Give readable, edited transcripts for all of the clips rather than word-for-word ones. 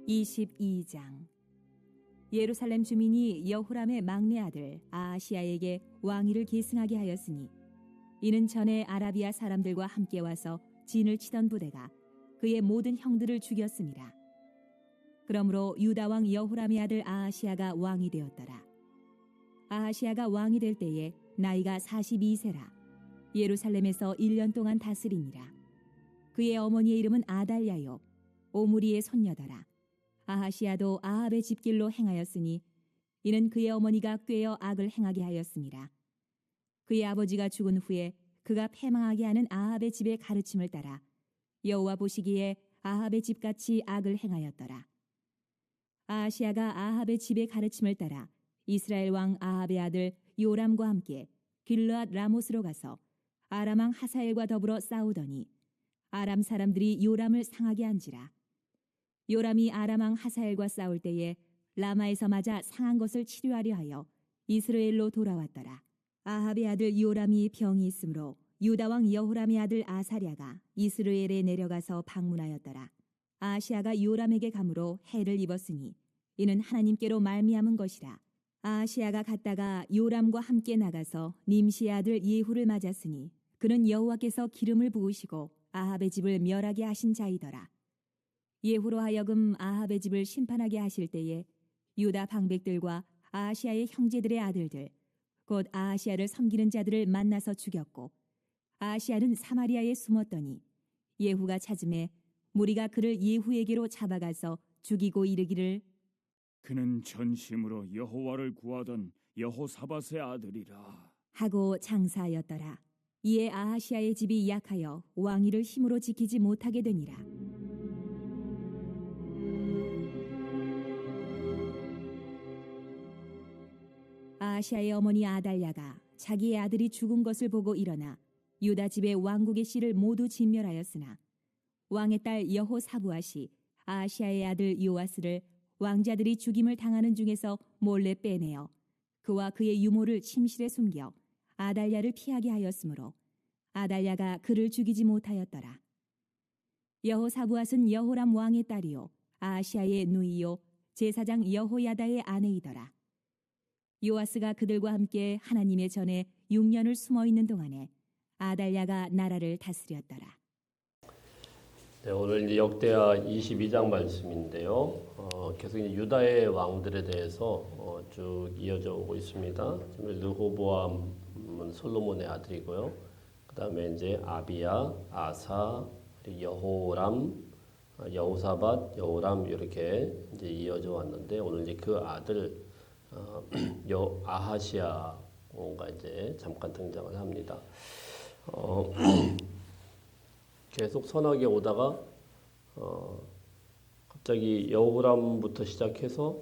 22장. 예루살렘 주민이 여호람의 막내 아들 아하시야에게 왕위를 계승하게 하였으니 이는 전에 아라비아 사람들과 함께 와서 진을 치던 부대가 그의 모든 형들을 죽였음이라. 그러므로 유다 왕 여호람의 아들 아하시야가 왕이 되었더라. 아하시야가 왕이 될 때에 나이가 42세라. 예루살렘에서 1년 동안 다스리니라. 그의 어머니의 이름은 아달랴요 오므리의 손녀더라. 아하시야도 아합의 집길로 행하였으니 이는 그의 어머니가 꾀어 악을 행하게 하였음이라. 그의 아버지가 죽은 후에 그가 패망하게 하는 아합의 집의 가르침을 따라 여호와 보시기에 아합의 집같이 악을 행하였더라. 아하시야가 아합의 집의 가르침을 따라 이스라엘 왕 아합의 아들 요람과 함께 길르앗 라못으로 가서 아람 왕 하사엘과 더불어 싸우더니 아람 사람들이 요람을 상하게 한지라. 요람이 아람 왕 하사엘과 싸울 때에 라마에서 맞아 상한 것을 치료하려 하여 이스라엘로 돌아왔더라. 아합의 아들 요람이 병이 있으므로 유다 왕 여호람의 아들 아사랴가 이스라엘에 내려가서 방문하였더라. 아하시야가 요람에게 감으로 해를 입었으니 이는 하나님께로 말미암은 것이라. 아하시야가 갔다가 요람과 함께 나가서 님시의 아들 예후를 맞았으니 그는 여호와께서 기름을 부으시고 아합의 집을 멸하게 하신 자이더라. 예후로 하여금 아합의 집을 심판하게 하실 때에 유다 방백들과 아하시야의 형제들의 아들들 곧 아하시야를 섬기는 자들을 만나서 죽였고 아하시야는 사마리아에 숨었더니 예후가 찾음에 무리가 그를 예후에게로 잡아가서 죽이고 이르기를 그는 전심으로 여호와를 구하던 여호사밧의 아들이라 하고 장사하였더라. 이에 아하시야의 집이 약하여 왕위를 힘으로 지키지 못하게 되니라. 아하시야의 어머니 아달랴가 자기의 아들이 죽은 것을 보고 일어나 유다 집의 왕국의 씨를 모두 진멸하였으나 왕의 딸 여호사부앗이 아하시야의 아들 요아스를 왕자들이 죽임을 당하는 중에서 몰래 빼내어 그와 그의 유모를 침실에 숨겨 아달랴를 피하게 하였으므로 아달랴가 그를 죽이지 못하였더라. 여호사부앗은 여호람 왕의 딸이요 아하시야의 누이요 제사장 여호야다의 아내이더라. 요아스가 그들과 함께 하나님의 전에 6년을 숨어 있는 동안에 아달랴가 나라를 다스렸더라. 네, 오늘 이제 역대하 22장 말씀인데요. 계속 이제 유다의 왕들에 대해서 쭉 이어져 오고 있습니다. 르호보암은 솔로몬의 아들이고요. 그다음에 이제 아비야, 아사, 여호람, 여호사밧, 여호람 이렇게 이제 이어져 왔는데 오늘 이제 그 아들 아하시야가 이제 잠깐 등장을 합니다. 계속 선하게 오다가 갑자기 여호람부터 시작해서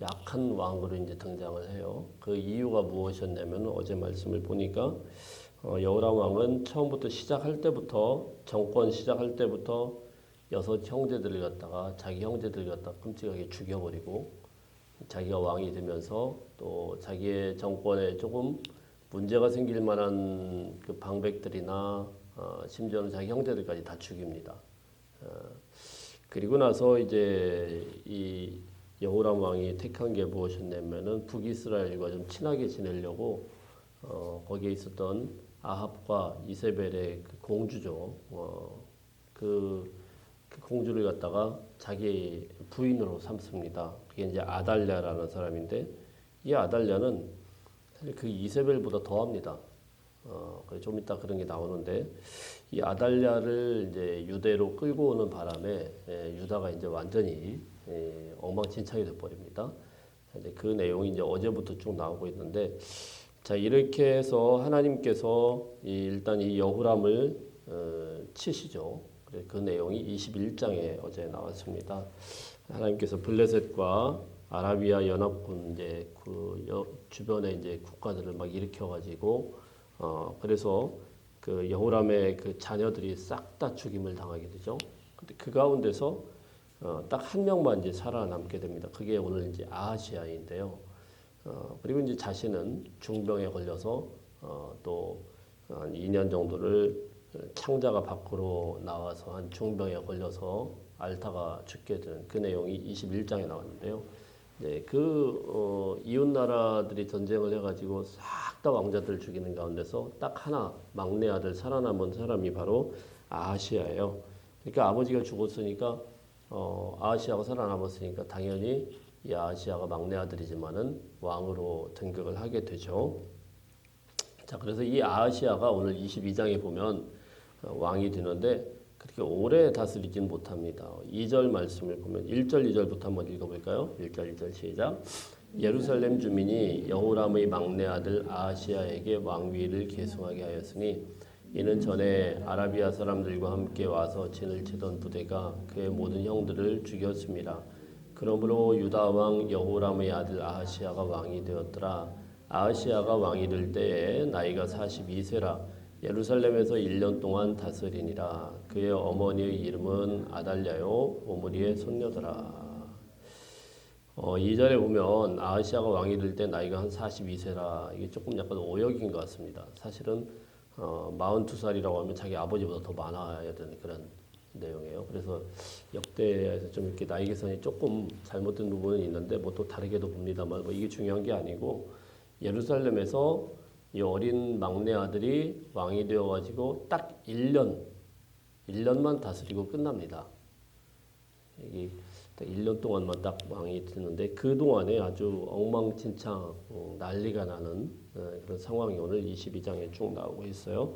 약한 왕으로 이제 등장을 해요. 그 이유가 무엇이었냐면 어제 말씀을 보니까 여호람 왕은 처음부터 정권 시작할 때부터 6 형제들을 갖다가 자기 형제들을 갖다가 끔찍하게 죽여버리고 자기가 왕이 되면서 또 자기의 정권에 조금 문제가 생길 만한 그 방백들이나 심지어는 자기 형제들까지 다 죽입니다. 그리고 나서 이제 이 여호람 왕이 택한 게 무엇이었냐면은 북이스라엘과 좀 친하게 지내려고 거기에 있었던 아합과 이세벨의 그 공주죠. 그 공주를 갖다가 자기 부인으로 삼습니다. 그게 이제 아달랴라는 사람인데 이 아달랴는 사실 그 이세벨보다 더합니다. 좀 이따 그런 게 나오는데 이 아달랴를 이제 유대로 끌고 오는 바람에 유다가 이제 완전히 엉망진창이 돼버립니다. 이제 그 내용이 이제 어제부터 쭉 나오고 있는데 자 이렇게 해서 하나님께서 일단 이 여호람을 치시죠. 그 내용이 21장에 어제 나왔습니다. 하나님께서 블레셋과 아라비아 연합군 이제 주변에 이제 국가들을 막 일으켜가지고 그래서 그 여호람의 그 자녀들이 싹 다 죽임을 당하게 되죠. 근데 그 가운데서 딱 한 명만 이제 살아남게 됩니다. 그게 오늘 이제 아하시야인데요. 그리고 이제 자신은 중병에 걸려서 또 한 2년 정도를 창자가 밖으로 나와서 한 중병에 걸려서 알타가 죽게 되는 그 내용이 21장에 나왔는데요. 네, 이웃 나라들이 전쟁을 해가지고 싹 다 왕자들 죽이는 가운데서 딱 하나 막내 아들 살아남은 사람이 바로 아하시아예요. 그러니까 아버지가 죽었으니까 아하시아가 살아남았으니까 당연히 이 아하시아가 막내 아들이지만은 왕으로 등극을 하게 되죠. 자, 그래서 이 아하시아가 오늘 22장에 보면 왕이 되는데 그렇게 오래 다스리진 못합니다. 2절 말씀을 보면 1절, 2절부터 한번 읽어볼까요? 1절, 2절 시작. 예루살렘 주민이 여호람의 막내 아들 아하시아에게 왕위를 계승하게 하였으니 이는 전에 아라비아 사람들과 함께 와서 진을 치던 부대가 그의 모든 형들을 죽였습니다. 그러므로 유다 왕 여호람의 아들 아하시아가 왕이 되었더라. 아하시아가 왕이 될 때에 나이가 42세라. 예루살렘에서 1년 동안 다스리니라. 그의 어머니의 이름은 아달랴요 오므리의 손녀더라. 2절에 보면 아하시아가 왕이 될 때 나이가 한 42세라. 이게 조금 약간 오역인 것 같습니다. 사실은 42살이라고 하면 자기 아버지보다 더 많아야 되는 그런 내용이에요. 그래서 역대에서 좀 이렇게 나이 계산이 조금 잘못된 부분은 있는데 뭐 또 다르게도 봅니다만 뭐 이게 중요한 게 아니고 예루살렘에서 이 어린 막내 아들이 왕이 되어가지고 딱 1년만 다스리고 끝납니다. 이게 딱 1년 동안만 딱 왕이 되는데 그 동안에 아주 엉망진창 난리가 나는 그런 상황이 오늘 22장에 쭉 나오고 있어요.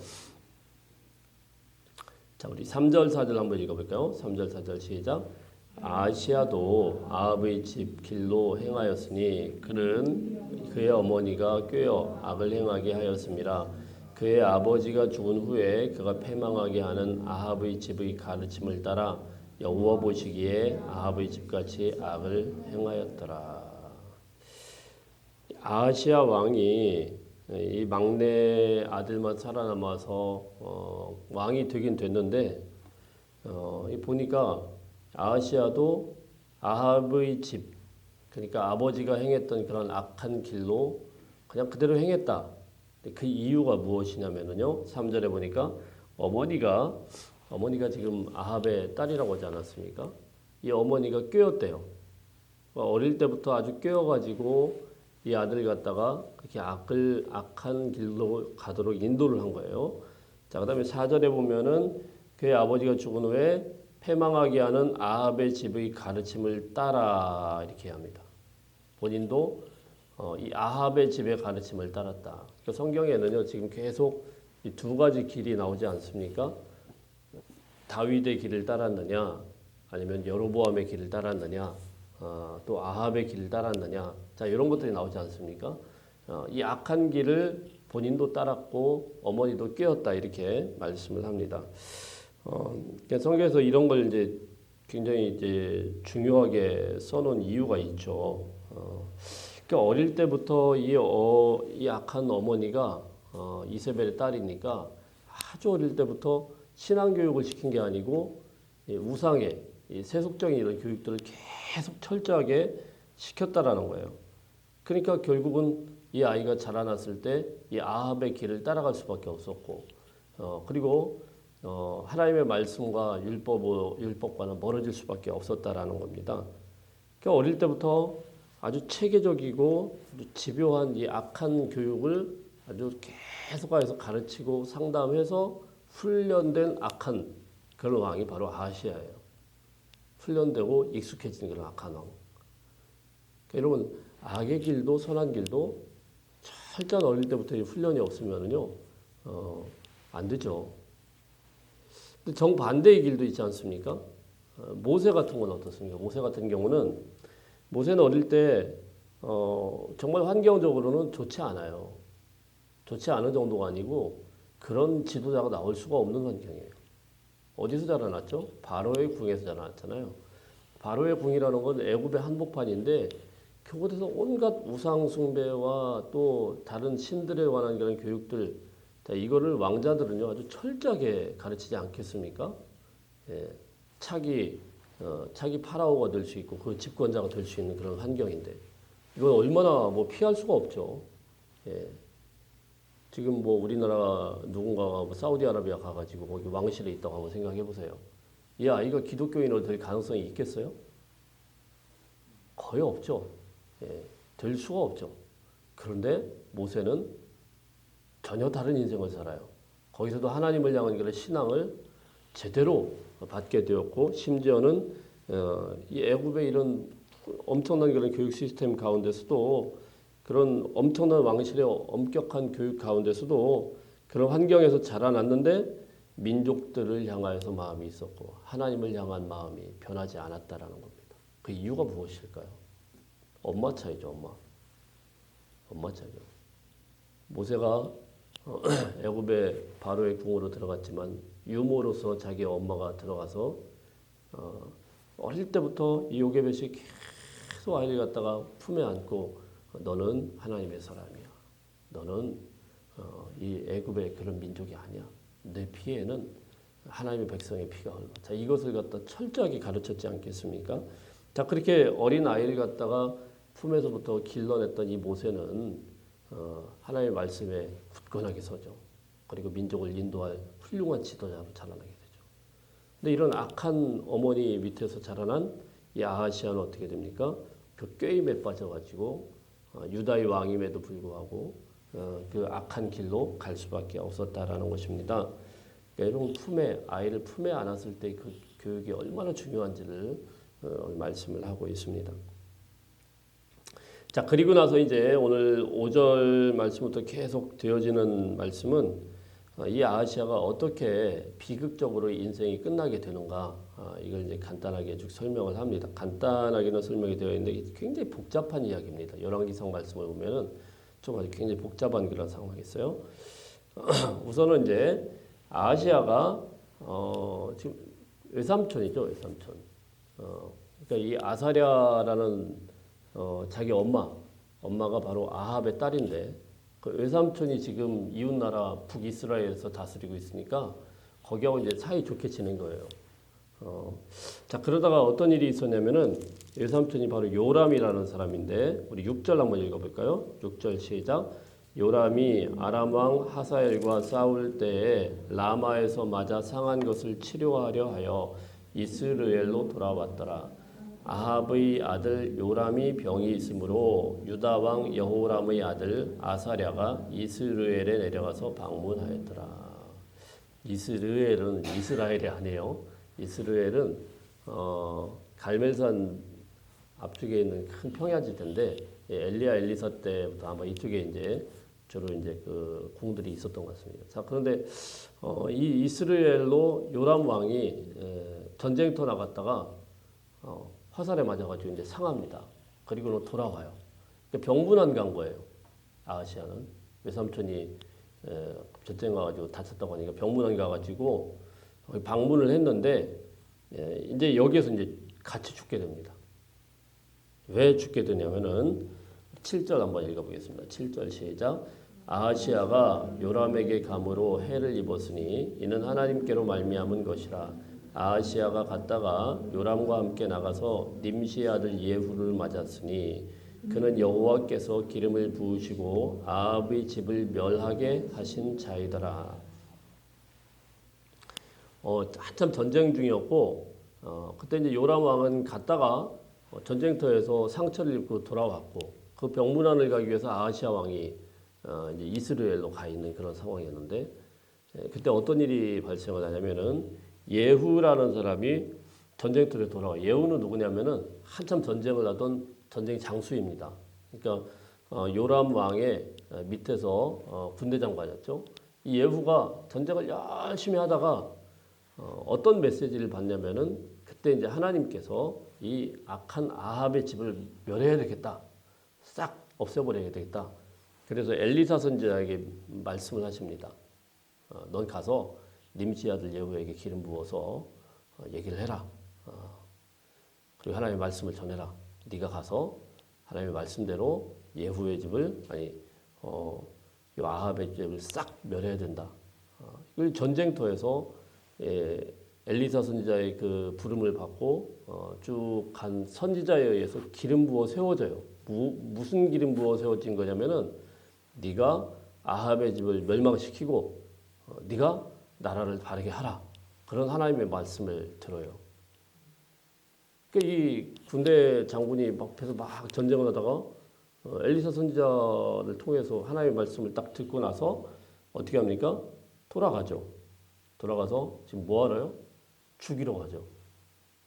자, 우리 3절 4절 한번 읽어볼까요? 3절 4절 시작. 아하시아도 아합의 집 길로 행하였으니 그는 그의 어머니가 꾀어 악을 행하게 하였습니다. 그의 아버지가 죽은 후에 그가 패망하게 하는 아합의 집의 가르침을 따라 여호와 보시기에 아합의 집같이 악을 행하였더라. 아하시아 왕이 이 막내 아들만 살아남아서 왕이 되긴 됐는데 보니까 아하시아도 아합의 집, 그러니까 아버지가 행했던 그런 악한 길로 그냥 그대로 행했다. 그 이유가 무엇이냐면요. 3절에 보니까 어머니가 지금 아합의 딸이라고 하지 않았습니까? 이 어머니가 꾀었대요. 어릴 때부터 아주 꾀어가지고 이 아들 갖다가 그렇게 악한 길로 가도록 인도를 한 거예요. 자, 그 다음에 4절에 보면은 그의 아버지가 죽은 후에 패망하게 하는 아합의 집의 가르침을 따라 이렇게 합니다. 본인도 이 아합의 집의 가르침을 따랐다. 그러니까 성경에는요 지금 계속 이 두 가지 길이 나오지 않습니까? 다윗의 길을 따랐느냐, 아니면 여로보암의 길을 따랐느냐, 또 아합의 길을 따랐느냐. 자, 이런 것들이 나오지 않습니까? 이 악한 길을 본인도 따랐고 어머니도 꾀었다 이렇게 말씀을 합니다. 그러니까 성경에서 이런 걸 이제 굉장히 이제 중요하게 써놓은 이유가 있죠. 그러니까 어릴 때부터 이 악한 어머니가 이세벨의 딸이니까 아주 어릴 때부터 신앙 교육을 시킨 게 아니고 우상의 세속적인 이런 교육들을 계속 철저하게 시켰다라는 거예요. 그러니까 결국은 이 아이가 자라났을 때 이 아합의 길을 따라갈 수밖에 없었고, 그리고 하나님의 말씀과 율법과는 멀어질 수밖에 없었다라는 겁니다. 그러니까 어릴 때부터 아주 체계적이고 아주 집요한 이 악한 교육을 아주 계속해서 가르치고 상담해서 훈련된 악한 그런 왕이 바로 아하시아예요. 훈련되고 익숙해진 그런 악한 왕. 그러니까 여러분 악의 길도 선한 길도 철저한 어릴 때부터 훈련이 없으면은요 안 되죠. 근데 정반대의 길도 있지 않습니까? 모세 같은 건 어떻습니까? 모세 같은 경우는 모세는 어릴 때 정말 환경적으로는 좋지 않아요. 좋지 않은 정도가 아니고 그런 지도자가 나올 수가 없는 환경이에요. 어디서 자라났죠? 바로의 궁에서 자라났잖아요. 바로의 궁이라는 건 애굽의 한복판인데 그곳에서 온갖 우상 숭배와 또 다른 신들에 관한 그런 교육들, 이거를 왕자들은요 아주 철저하게 가르치지 않겠습니까? 예, 차기 파라오가 될 수 있고 그 집권자가 될 수 있는 그런 환경인데 이건 얼마나 뭐 피할 수가 없죠. 예. 지금 뭐 우리나라 누군가가 뭐 사우디아라비아 가가지고 거기 왕실에 있다고 한번 생각해 보세요. 이 아이가 기독교인으로 될 가능성이 있겠어요? 거의 없죠. 될 수가 없죠. 그런데 모세는 전혀 다른 인생을 살아요. 거기서도 하나님을 향한 그런 신앙을 제대로 받게 되었고, 심지어는 이 애굽의 이런 엄청난 그런 교육 시스템 가운데서도, 그런 엄청난 왕실의 엄격한 교육 가운데서도 그런 환경에서 자라났는데 민족들을 향하여서 마음이 있었고 하나님을 향한 마음이 변하지 않았다라는 겁니다. 그 이유가 무엇일까요? 엄마 차이죠. 엄마 차이죠. 모세가 애굽의 바로의 궁으로 들어갔지만 유모로서 자기 엄마가 들어가서 어릴 때부터 이 요게벳이 계속 아이를 갖다가 품에 안고 너는 하나님의 사람이야. 너는 이 애굽의 그런 민족이 아니야. 내 피에는 하나님의 백성의 피가 흘러. 자, 이것을 갖다 철저하게 가르쳤지 않겠습니까? 자, 그렇게 어린 아이를 갖다가 품에서부터 길러냈던 이 모세는 하나님의 말씀에 굳건하게 서죠. 그리고 민족을 인도할 훌륭한 지도자로 자라나게 되죠. 근데 이런 악한 어머니 밑에서 자라난 이 아하시아는 어떻게 됩니까? 그 꾀임에 빠져가지고 유다의 왕임에도 불구하고 그 악한 길로 갈 수밖에 없었다라는 것입니다. 그러니까 여러분 아이를 품에 안았을 때 그 교육이 얼마나 중요한지를 말씀을 하고 있습니다. 자, 그리고 나서 이제 오늘 5절 말씀부터 계속 되어지는 말씀은 이 아하시아가 어떻게 비극적으로 인생이 끝나게 되는가, 이걸 이제 간단하게 쭉 설명을 합니다. 간단하게는 설명이 되어 있는데 굉장히 복잡한 이야기입니다. 열왕기상 말씀을 보면은 좀 아주 굉장히 복잡한 그런 상황이 있어요. 우선은 이제 아하시아가 지금 외삼촌이죠, 외삼촌. 그러니까 이 아사랴라는 자기 엄마가 바로 아합의 딸인데, 그 외삼촌이 지금 이웃나라 북이스라엘에서 다스리고 있으니까 거기하고 이제 사이 좋게 지낸 거예요. 자, 그러다가 어떤 일이 있었냐면은 외삼촌이 바로 요람이라는 사람인데, 우리 6절 한번 읽어볼까요? 6절 시작. 요람이 아람 왕 하사엘과 싸울 때에 라마에서 맞아 상한 것을 치료하려 하여 이스라엘로 돌아왔더라. 아합의 아들 요람이 병이 있으므로 유다 왕 여호람의 아들 아사랴가 이스라엘에 내려가서 방문하였더라. 이스라엘은 이스라엘이 아니에요. 이스라엘은 갈멜산 앞쪽에 있는 큰 평야지대인데, 엘리야 엘리사 때부터 아마 이쪽에 이제 주로 이제 그 궁들이 있었던 것 같습니다. 자, 그런데 이 이스라엘로 요람 왕이 전쟁터 나갔다가 화살에 맞아가지고 이제 상합니다. 그리고는 돌아와요. 그러니까 병문안 간 거예요. 아하시아는 외삼촌이 전쟁 가가지고 다쳤다고 하니까 병문안 가가지고 방문을 했는데 이제 여기에서 이제 같이 죽게 됩니다. 왜 죽게 되냐면은 7절 한번 읽어보겠습니다. 7절 시작. 아하시아가 요람에게 감으로 해를 입었으니 이는 하나님께로 말미암은 것이라. 아하시아가 갔다가 요람과 함께 나가서 nim시의 아들 예후를 맞았으니 그는 여호와께서 기름을 부으시고 아합의 집을 멸하게 하신 자이더라. 한참 전쟁 중이었고 그때 이제 요람 왕은 갔다가 전쟁터에서 상처를 입고 돌아왔고, 그 병문안을 가기 위해서 아하시아 왕이 이제 이스라엘로 가 있는 그런 상황이었는데, 그때 어떤 일이 발생을 하냐면은 예후라는 사람이 전쟁터에 돌아와. 예후는 누구냐면은 한참 전쟁을 하던 전쟁 장수입니다. 그러니까 요람 왕의 밑에서 군대 장관이었죠. 이 예후가 전쟁을 열심히 하다가 어떤 메시지를 받냐면은 그때 이제 하나님께서 이 악한 아합의 집을 멸해야 되겠다, 싹 없애버려야 되겠다. 그래서 엘리사 선지자에게 말씀을 하십니다. 넌 가서 nim시 아들 예후에게 기름 부어서 얘기를 해라. 그리고 하나님의 말씀을 전해라. 네가 가서 하나님의 말씀대로 예후의 집을 이 아합의 집을 싹 멸해야 된다. 이걸 전쟁터에서 엘리사 선지자의 그 부름을 받고 쭉 간 선지자에 의해서 기름 부어 세워져요. 무슨 기름 부어 세워진 거냐면은 네가 아합의 집을 멸망시키고 네가 나라를 바르게 하라. 그런 하나님의 말씀을 들어요. 그러니까 이 군대 장군이 막 앞에서 막 전쟁을 하다가 엘리사 선지자를 통해서 하나님의 말씀을 딱 듣고 나서 어떻게 합니까? 돌아가죠. 돌아가서 지금 뭐 하러요? 죽이러 가죠.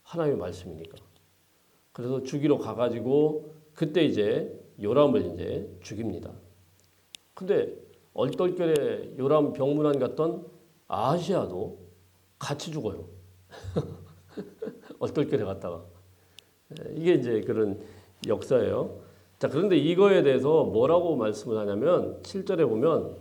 하나님의 말씀이니까. 그래서 죽이러 가가지고 그때 이제 요람을 이제 죽입니다. 근데 얼떨결에 요람 병문안 갔던 아하시아도 같이 죽어요. 얼떨결에 갔다가. 이게 이제 그런 역사예요. 자, 그런데 이거에 대해서 뭐라고 말씀을 하냐면 7절에 보면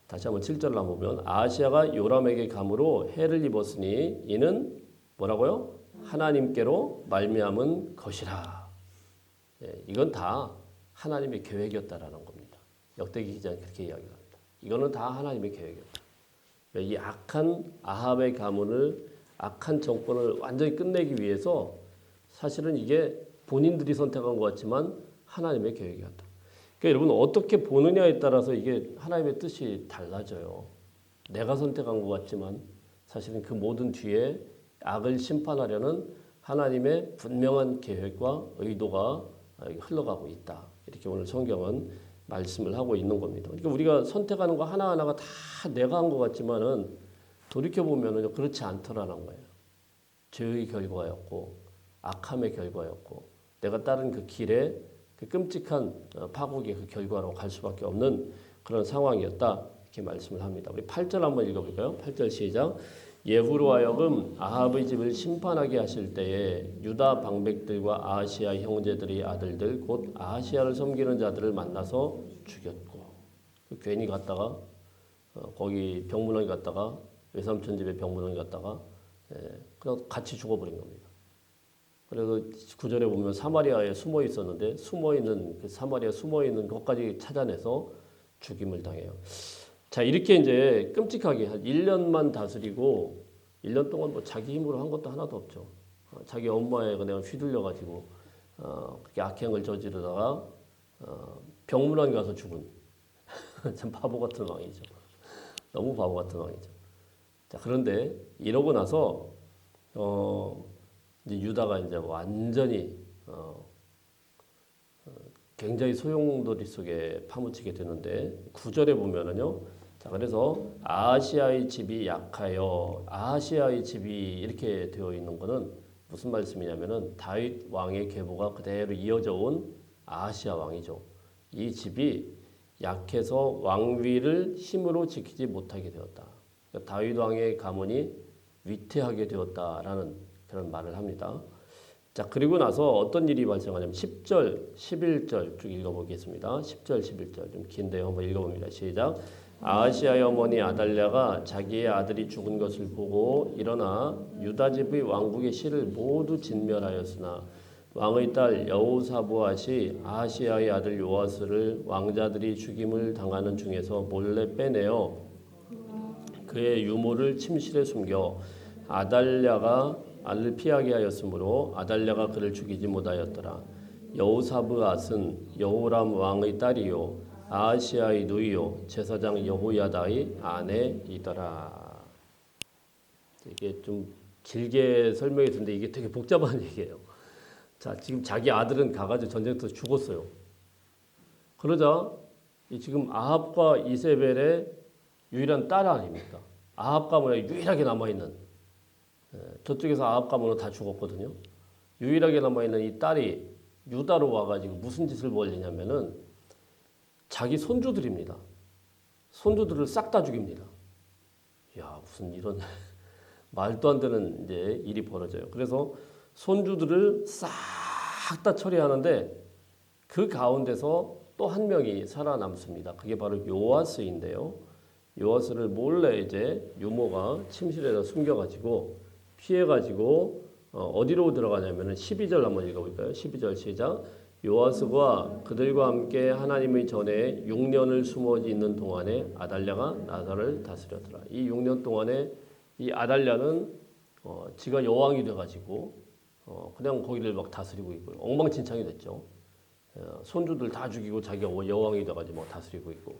다시 한번 7절을 한번 보면 아하시아가 요람에게 감으로 해를 입었으니 이는 뭐라고요? 하나님께로 말미암은 것이라. 이건 다 하나님의 계획이었다라는 겁니다. 역대기 기자는 그렇게 이야기합니다. 이거는 다 하나님의 계획이었다. 이 악한 아합의 가문을 악한 정권을 완전히 끝내기 위해서 사실은 이게 본인들이 선택한 것 같지만 하나님의 계획이었다. 그러니까 여러분 어떻게 보느냐에 따라서 이게 하나님의 뜻이 달라져요. 내가 선택한 것 같지만 사실은 그 모든 뒤에 악을 심판하려는 하나님의 분명한 계획과 의도가 흘러가고 있다. 이렇게 오늘 성경은 말씀을 하고 있는 겁니다. 그러니까 우리가 선택하는 거 하나하나가 다 내가 한 것 같지만은 돌이켜보면은 그렇지 않더라는 거예요. 죄의 결과였고 악함의 결과였고 내가 따른 그 길에 그 끔찍한 파국의 그 결과로 갈 수밖에 없는 그런 상황이었다. 이렇게 말씀을 합니다. 우리 8절 한번 읽어볼까요? 8절 시작. 예후로 하여금 아합의 집을 심판하게 하실 때에 유다 방백들과 아하시아 형제들의 아들들 곧 아하시아를 섬기는 자들을 만나서 죽였고 괜히 갔다가 거기 병문안 갔다가 외삼촌 집에 병문안 갔다가 그냥 같이 죽어버린 겁니다. 그래서 9절에 보면 사마리아에 숨어 있었는데 숨어있는 그 사마리아 숨어있는 것까지 찾아내서 죽임을 당해요. 자, 이렇게 이제 끔찍하게 한 1년만 다스리고 1년 동안 뭐 자기 힘으로 한 것도 하나도 없죠. 자기 엄마의 그냥 휘둘려가지고 그렇게 악행을 저지르다가 병문안 가서 죽은 참 바보 같은 왕이죠. 너무 바보 같은 왕이죠. 자, 그런데 이러고 나서 이제 유다가 이제 완전히 굉장히 소용돌이 속에 파묻히게 되는데 9절에 보면은요. 자, 그래서 아하시아의 집이 약하여 아하시아의 집이 이렇게 되어 있는 거는 무슨 말씀이냐면은 다윗 왕의 계보가 그대로 이어져 온 아하시아 왕이죠. 이 집이 약해서 왕위를 힘으로 지키지 못하게 되었다. 그러니까 다윗 왕의 가문이 위태하게 되었다라는 그런 말을 합니다. 자, 그리고 나서 어떤 일이 발생하냐면 10절, 11절 쭉 읽어보겠습니다. 10절, 11절 좀 긴데요. 한번 읽어봅니다. 시작. 아하시아의 어머니 아달랴가 자기의 아들이 죽은 것을 보고 일어나 유다 집의 왕국의 실을 모두 진멸하였으나 왕의 딸 여호사보앗이 아하시아의 아들 요아스를 왕자들이 죽임을 당하는 중에서 몰래 빼내어 그의 유모를 침실에 숨겨 아달랴가 알을 피하게 하였으므로 아달랴가 그를 죽이지 못하였더라. 여호사브앗은 여호람 왕의 딸이요 아하시아의 누이요 제사장 여호야다의 아내이더라. 이게 좀 길게 설명해 주는데 이게 되게 복잡한 얘기예요. 자, 지금 자기 아들은 가가지고 전쟁터에서 죽었어요. 그러자 이 지금 아합과 이세벨의 유일한 딸 아닙니까? 아합 가문에 유일하게 남아있는 저쪽에서 아합 가문은 다 죽었거든요. 유일하게 남아있는 이 딸이 유다로 와가지고 무슨 짓을 벌리냐면은 자기 손주들입니다. 손주들을 싹 다 죽입니다. 야, 무슨 이런 말도 안 되는 이제 일이 벌어져요. 그래서 손주들을 싹 다 처리하는데 그 가운데서 또 한 명이 살아남습니다. 그게 바로 요아스인데요. 요아스를 몰래 이제 유모가 침실에다 숨겨가지고 피해가지고 어디로 들어가냐면은 12절 한번 읽어볼까요? 12절 시작. 요아스가 그들과 함께 하나님의 전에 6년을 숨어 있는 동안에 아달랴가 나사를 다스렸더라. 이 6년 동안에 이 아달랴는 지가 여왕이 돼가지고 그냥 거기를 막 다스리고 있고 엉망진창이 됐죠. 손주들 다 죽이고 자기가 여왕이 돼가지고 막 다스리고 있고.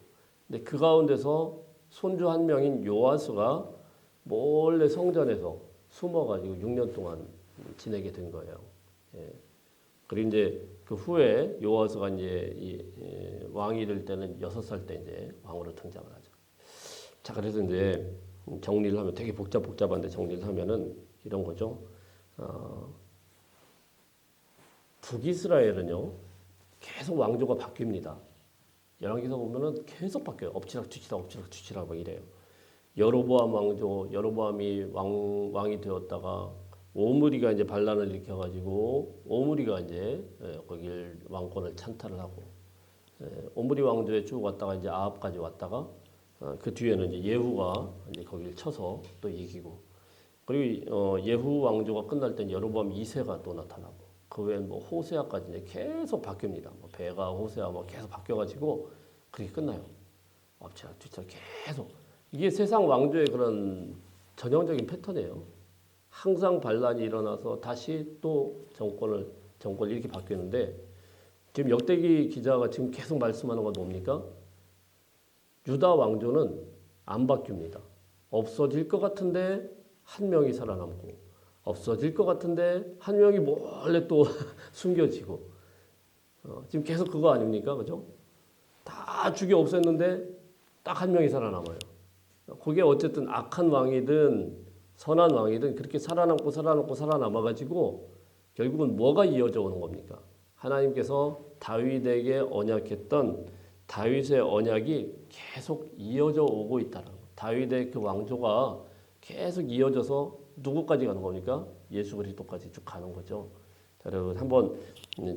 근데 그 가운데서 손주 한 명인 요아스가 몰래 성전에서 숨어가지고 6년 동안 지내게 된 거예요. 예. 그리고 이제 그 후에 여호와서가 이제 왕이 될 때는 6살 때 이제 왕으로 등장을 하죠. 자, 그래서 이제 정리를 하면 되게 복잡한데 정리를 하면은 이런 거죠. 북이스라엘은요 계속 왕조가 바뀝니다. 열왕기서 보면은 계속 바뀌어요. 엎치락 막 이래요. 여로보암 왕조, 여로보암이 왕이 되었다가 오므리가 이제 반란을 일으켜가지고 오므리가 이제 거길 왕권을 찬탈을 하고 오므리 왕조에 쭉 왔다가 이제 아합까지 왔다가 그 뒤에는 이제 예후가 이제 거길 쳐서 또 이기고 그리고 예후 왕조가 끝날 때 여로보암 2세가 또 나타나고 그 외엔 뭐 호세아까지 이제 계속 바뀝니다. 뭐 베가 호세아 뭐 계속 바뀌어가지고 그렇게 끝나요. 엎치락 뒤치락 계속 이게 세상 왕조의 그런 전형적인 패턴이에요. 항상 반란이 일어나서 다시 또 정권이 이렇게 바뀌는데 지금 역대기 기자가 지금 계속 말씀하는 건 뭡니까? 유다 왕조는 안 바뀝니다. 없어질 것 같은데 한 명이 살아남고 없어질 것 같은데 한 명이 몰래 또 숨겨지고 지금 계속 그거 아닙니까? 그죠? 다 죽여 없앴는데 딱 한 명이 살아남아요. 그게 어쨌든 악한 왕이든 선한 왕이든 그렇게 살아남아가지고 결국은 뭐가 이어져 오는 겁니까? 하나님께서 다윗에게 언약했던 다윗의 언약이 계속 이어져 오고 있다는 거. 다윗의 그 왕조가 계속 이어져서 누구까지 가는 겁니까? 예수 그리스도까지 쭉 가는 거죠. 자, 여러분 한번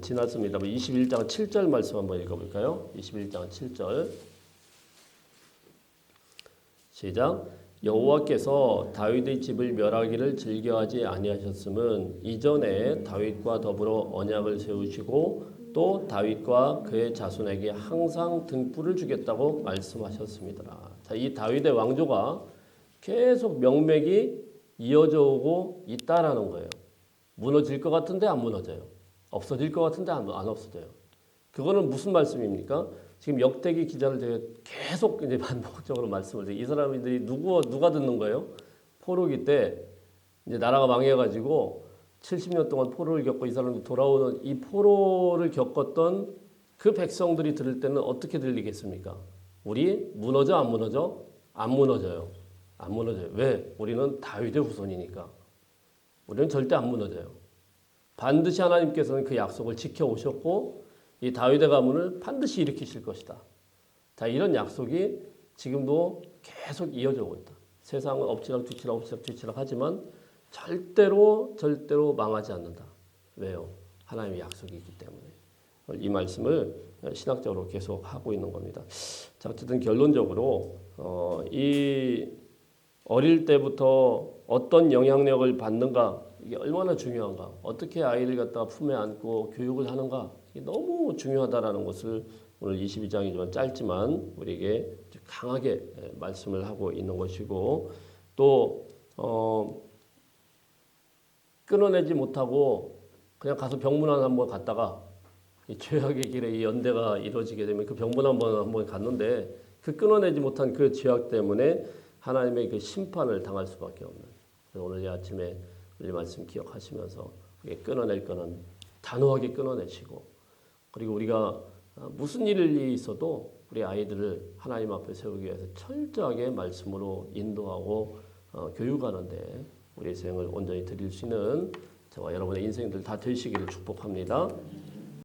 지났습니다. 21장 7절 말씀 한번 읽어볼까요? 21장 7절 시작. 여호와께서 다윗의 집을 멸하기를 즐겨하지 아니하셨음은 이전에 다윗과 더불어 언약을 세우시고 또 다윗과 그의 자손에게 항상 등불을 주겠다고 말씀하셨습니다. 자, 이 다윗의 왕조가 계속 명맥이 이어져 오고 있다라는 거예요. 무너질 것 같은데 안 무너져요. 없어질 것 같은데 안 없어져요. 그거는 무슨 말씀입니까? 지금 역대기 기자를 제가 계속 이제 반복적으로 말씀을 드려요. 이 사람들이 누가 듣는 거예요? 포로기 때 이제 나라가 망해가지고 70년 동안 포로를 겪고 이 사람들이 돌아오는 이 포로를 겪었던 그 백성들이 들을 때는 어떻게 들리겠습니까? 우리 무너져 안 무너져? 안 무너져요. 안 무너져요. 왜? 우리는 다윗의 후손이니까. 우리는 절대 안 무너져요. 반드시 하나님께서는 그 약속을 지켜오셨고 이 다윗의 가문을 반드시 일으키실 것이다. 자, 이런 약속이 지금도 계속 이어져 오고 있다. 세상은 엎치락 뒤치락 하지만 절대로 망하지 않는다. 왜요? 하나님의 약속이 있기 때문에. 이 말씀을 신학적으로 계속 하고 있는 겁니다. 자, 어쨌든 결론적으로 이 어릴 때부터 어떤 영향력을 받는가 이게 얼마나 중요한가. 어떻게 아이를 갖다가 품에 안고 교육을 하는가. 이게 너무 중요하다라는 것을 오늘 22장이지만 짧지만 우리에게 강하게 말씀을 하고 있는 것이고 또 끊어내지 못하고 그냥 가서 병문안 한번 갔다가 이 죄악의 길에 이 연대가 이루어지게 되면 그 병문안 한번 갔는데 그 끊어내지 못한 그 죄악 때문에 하나님의 그 심판을 당할 수밖에 없는. 오늘 이 아침에 우리 말씀 기억하시면서 끊어낼 거는 단호하게 끊어내시고 그리고 우리가 무슨 일이 있어도 우리 아이들을 하나님 앞에 세우기 위해서 철저하게 말씀으로 인도하고 교육하는데 우리의 생을 온전히 드릴 수 있는 저와 여러분의 인생들 다 되시기를 축복합니다.